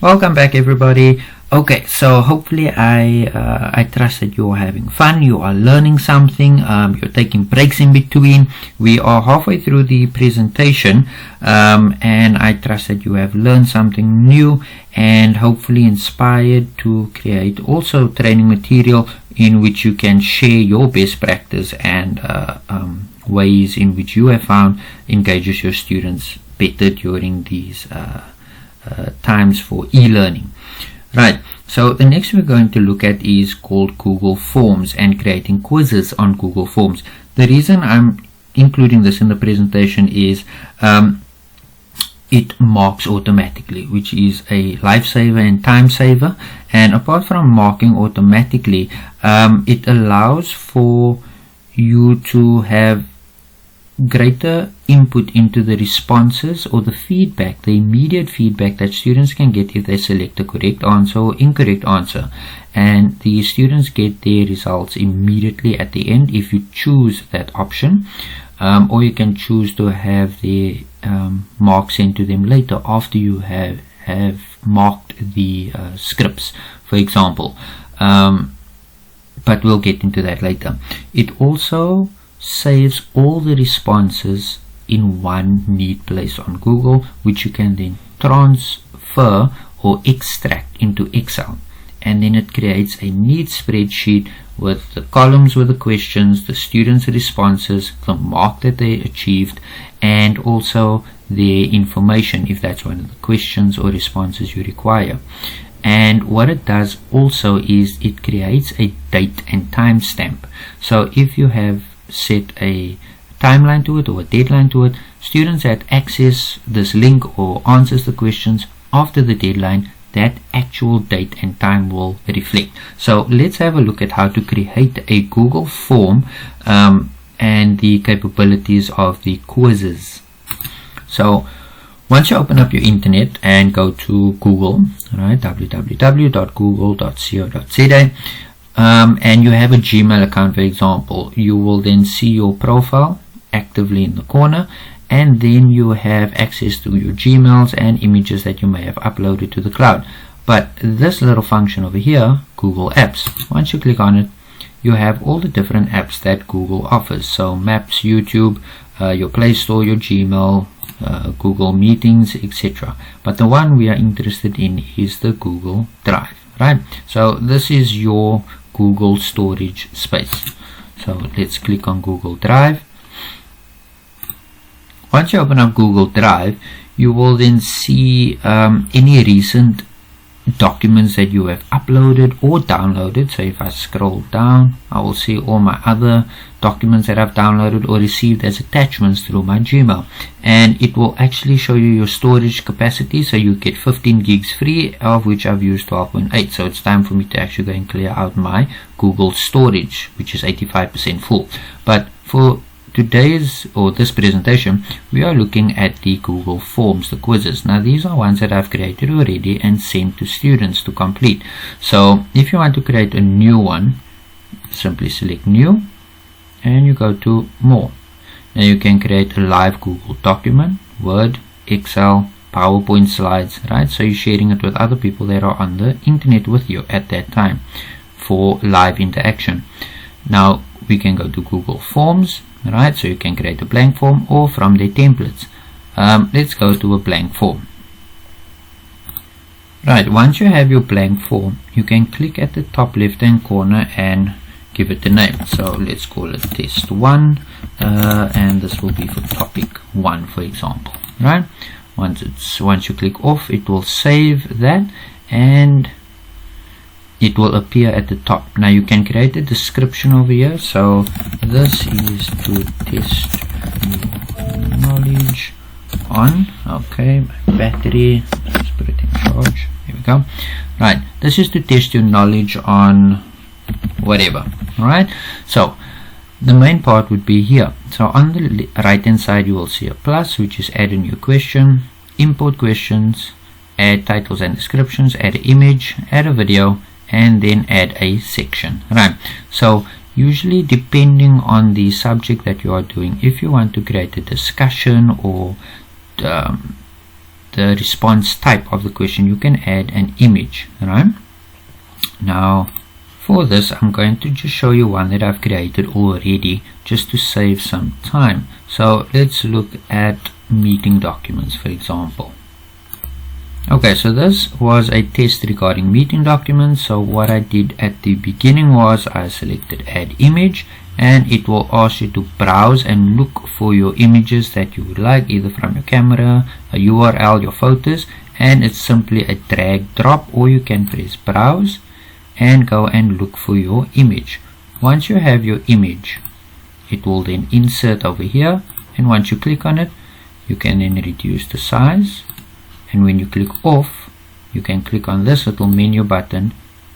Welcome back, everybody. Okay, so hopefully I trust that you're having fun, you are learning something, you're taking breaks in between. We are halfway through the presentation, and I trust that you have learned something new and hopefully inspired to create also training material in which you can share your best practice and ways in which you have found engages your students better during these times for e-learning. Right, so the next we're going to look at is called Google Forms and creating quizzes on Google Forms. The reason I'm including this in the presentation is it marks automatically, which is a lifesaver and time saver. And apart from marking automatically, it allows for you to have greater input into the responses or the feedback, the immediate feedback that students can get if they select a correct answer or incorrect answer, and the students get their results immediately at the end if you choose that option, or you can choose to have the marks sent to them later after you have marked the scripts, for example, but we'll get into that later. It also saves all the responses in one neat place on Google, which you can then transfer or extract into Excel, and then it creates a neat spreadsheet with the columns with the questions, the students' responses, the mark that they achieved, and also their information if that's one of the questions or responses you require. And what it does also is it creates a date and time stamp. So if you have set a timeline to it or a deadline to it, students that access this link or answers the questions after the deadline, that actual date and time will reflect. So let's have a look at how to create a Google form and the capabilities of the quizzes. So once you open up your internet and go to Google, right, www.google.co.za, and you have a Gmail account, for example, you will then see your profile actively in the corner, and then you have access to your Gmails and images that you may have uploaded to the cloud. But this little function over here, Google Apps, once you click on it, you have all the different apps that Google offers. So Maps, YouTube, your Play Store, your Gmail, Google Meetings, etc. But the one we are interested in is the Google Drive, right? So this is your Google storage space. So let's click on Google Drive. Once you open up Google Drive, you will then see any recent documents that you have uploaded or downloaded. So if I scroll down, I will see all my other documents that I've downloaded or received as attachments through my Gmail, and it will actually show you your storage capacity. So you get 15 gigs free, of which I've used 12.8. so it's time for me to actually go and clear out my Google storage, which is 85% full. But for today's or this presentation, we are looking at the Google Forms, the quizzes. Now these are ones that I've created already and sent to students to complete. So if you want to create a new one, simply select new and you go to more. Now you can create a live Google document, Word, Excel, PowerPoint slides, right? So you're sharing it with other people that are on the internet with you at that time for live interaction. Now we can go to Google Forms, right? So you can create a blank form or from their templates. Let's go to a blank form. Right, once you have your blank form, you can click at the top left hand corner and give it a name. So let's call it test 1, and this will be for topic 1, for example, right? Once you click off, it will save that and it will appear at the top. Now you can create a description over here. So this is to test knowledge on, okay, my battery, let's put it in charge, here we go. Right, this is to test your knowledge on whatever, right? So the main part would be here. So on the right hand side you will see a plus, which is add a new question, import questions, add titles and descriptions, add an image, add a video, and then add a section, right? So usually depending on the subject that you are doing, if you want to create a discussion or the response type of the question, you can add an image, right? Now for this, I'm going to just show you one that I've created already just to save some time. So let's look at meeting documents, for example. Okay, so this was a test regarding meeting documents. So what I did at the beginning was I selected add image, and it will ask you to browse and look for your images that you would like, either from your camera, a URL, your photos, and it's simply a drag drop, or you can press browse and go and look for your image. Once you have your image, it will then insert over here, and once you click on it, you can then reduce the size, and when you click off, you can click on this little menu button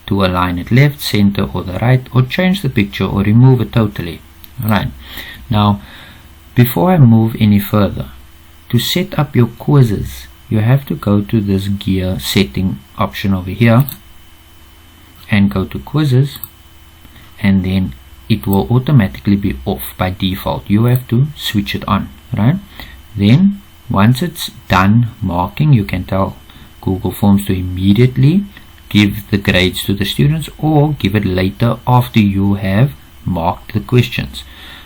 to align it left, center, or the right, or change the picture or remove it totally. Alright, now before I move any further, to set up your quizzes, you have to go to this gear setting option over here and go to quizzes, and then it will automatically be off by default. You have to switch it on, right? Then once it's done marking, you can tell Google Forms to immediately give the grades to the students, or give it later after you have marked the questions.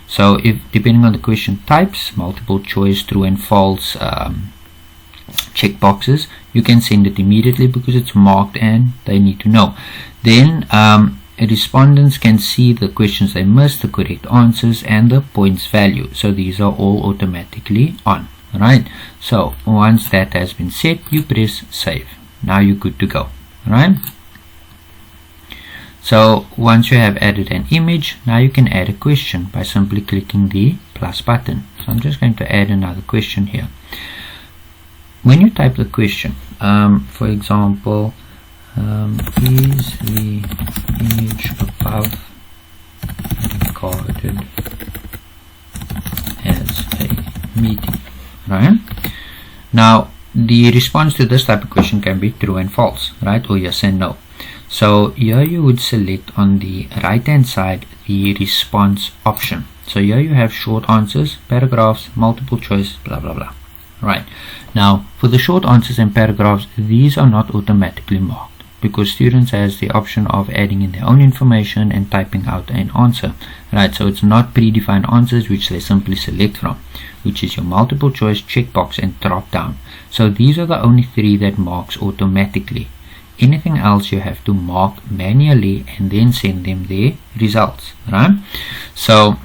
So if, depending on the question types, multiple choice, true and false, check boxes, you can send it immediately because it's marked and they need to know. Then respondents can see the questions they missed, the correct answers, and the points value. So these are all automatically on. Right, so once that has been set, you press save. Now you're good to go. Right, so once you have added an image, now you can add a question by simply clicking the plus button. So I'm just going to add another question here. When you type the question, for example, is the image above recorded as a meeting? Right, now the response to this type of question can be true and false, right, or yes and no. So here you would select on the right hand side the response option. So here you have short answers, paragraphs, multiple choice, blah blah blah. Right, now for the short answers and paragraphs, these are not automatically marked because students has the option of adding in their own information and typing out an answer. Right, so it's not predefined answers which they simply select from, which is your multiple choice, checkbox, and drop down. So these are the only three that marks automatically. Anything else you have to mark manually and then send them their results. Right, so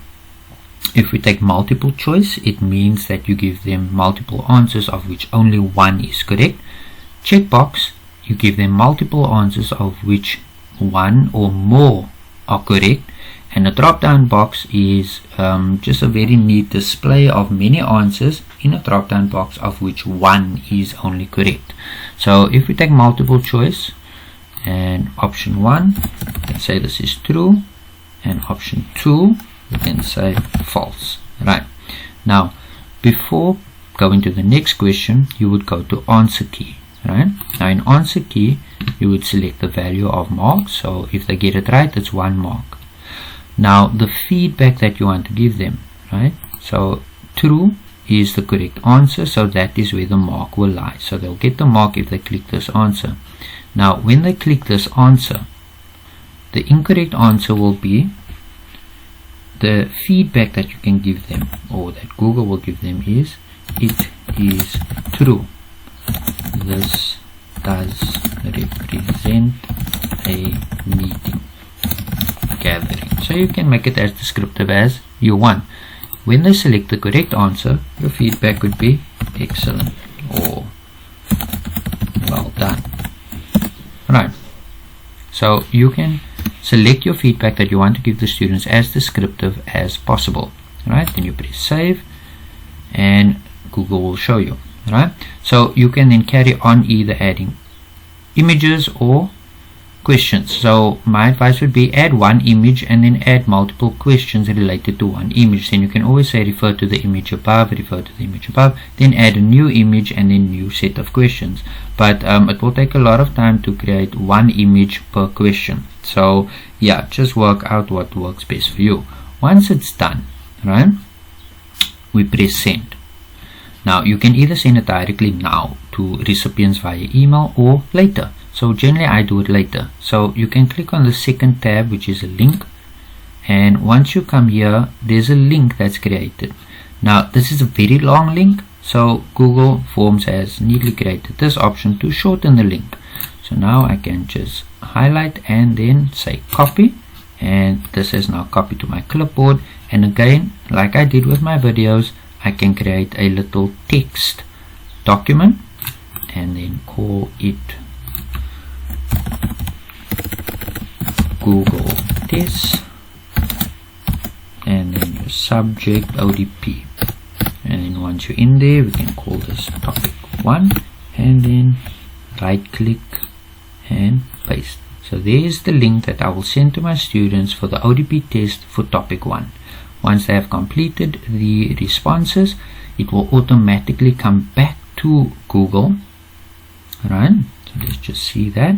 if we take multiple choice, it means that you give them multiple answers of which only one is correct. Checkbox, you give them multiple answers of which one or more are correct. And a drop down box is just a very neat display of many answers in a drop down box of which one is only correct. So if we take multiple choice and option 1, let's say this is true, and option 2, we can say false. Right, now before going to the next question, you would go to answer key. Right, now in answer key, you would select the value of marks. So if they get it right, it's 1 mark. Now the feedback that you want to give them, right, so true is the correct answer, so that is where the mark will lie. So they'll get the mark if they click this answer. Now when they click this answer, the incorrect answer will be the feedback that you can give them, or that Google will give them, is it is true. This does represent a meeting gathering. So you can make it as descriptive as you want. When they select the correct answer, your feedback would be excellent or well done. Right, so you can select your feedback that you want to give the students as descriptive as possible. Right, then you press save and Google will show you. Right, so you can then carry on either adding images or questions. So my advice would be add one image and then add multiple questions related to one image. Then you can always say refer to the image above, refer to the image above, then add a new image and then new set of questions. But it will take a lot of time to create one image per question. So yeah, just work out what works best for you. Once it's done, right, we press send. Now you can either send it directly now to recipients via email or later. So generally I do it later. So you can click on the second tab, which is a link, and once you come here, there's a link that's created. Now this is a very long link, so Google Forms has neatly created this option to shorten the link. So now I can just highlight and then say copy, and this is now copied to my clipboard. And again, like I did with my videos, I can create a little text document and then call it Google Test, and then your subject ODP. And then once you're in there, we can call this topic 1, and then right click and paste. So there's the link that I will send to my students for the ODP test for topic 1. Once they have completed the responses, it will automatically come back to Google. Right, so let's just see that.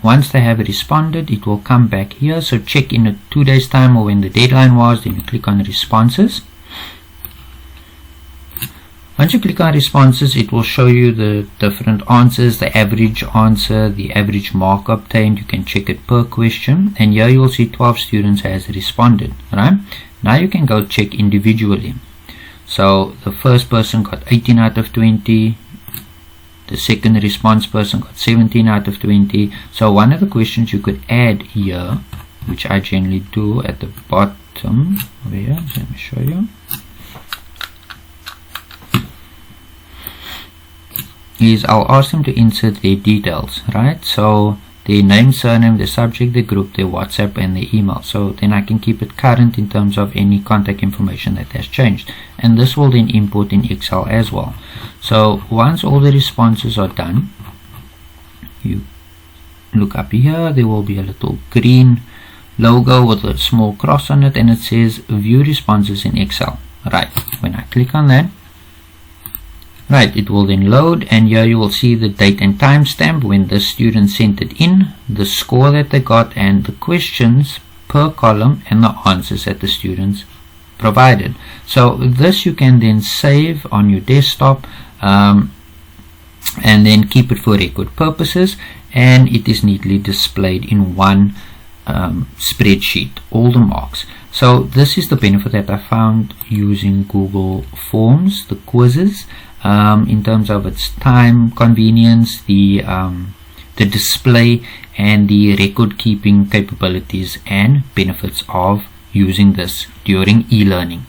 Once they have responded, it will come back here. So check in 2 days time or when the deadline was, then you click on responses. Once you click on responses, it will show you the different answers, the average answer, the average mark obtained. You can check it per question, and here you will see 12 students has responded. Right, now you can go check individually. So the first person got 18 out of 20. The second response person got 17 out of 20. So one of the questions you could add here, which I generally do at the bottom over here, let me show you, is I'll ask them to insert their details, right? So their name, surname, their subject, their group, their WhatsApp, and their email. So then I can keep it current in terms of any contact information that has changed, and this will then import in Excel as well. So once all the responses are done, you look up here, there will be a little green logo with a small cross on it, and it says view responses in Excel. Right, when I click on that, right, it will then load, and here you will see the date and timestamp when the student sent it in, the score that they got, and the questions per column and the answers that the students provided. So this you can then save on your desktop and then keep it for record purposes, and it is neatly displayed in one spreadsheet, all the marks. So this is the benefit that I found using Google Forms, the quizzes, in terms of its time convenience, the display, and the record keeping capabilities and benefits of using this during e-learning.